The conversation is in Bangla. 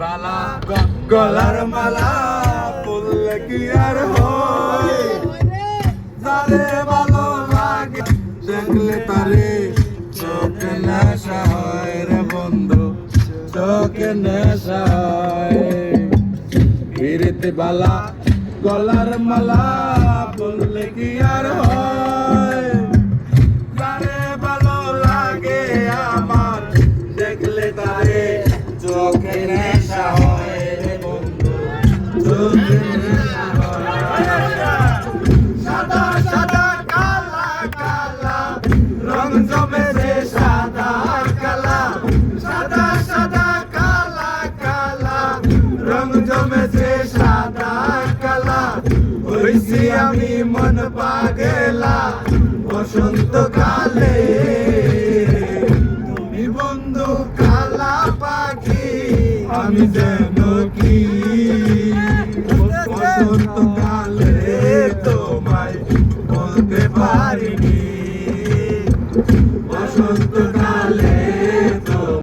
বালা গলার মালা পড়লে কি আর হয় যারে ভালো লাগে দেখলে তারে চোখে নেশা হয় রে বন্ধু চোখে নেশা হয় পিরিতি বালা গলার মালা পড়লে কি আর হয় যারে ভালো লাগে আমার দেখলে তারে চোখে নেশা হয় রে বন্ধু চোখে নেশা হয় সাদা সাদা কালা কালা রং জমেছে সাদা কালা সাদা সাদা কালা কালা রং জমেছে সাদা কালা হইছি আমি মন পাগলা বসন্তকালে তুমি বন্ধু কালা পাখি আমি যেন কি বসন্তকালে তোমায় বলতে পারি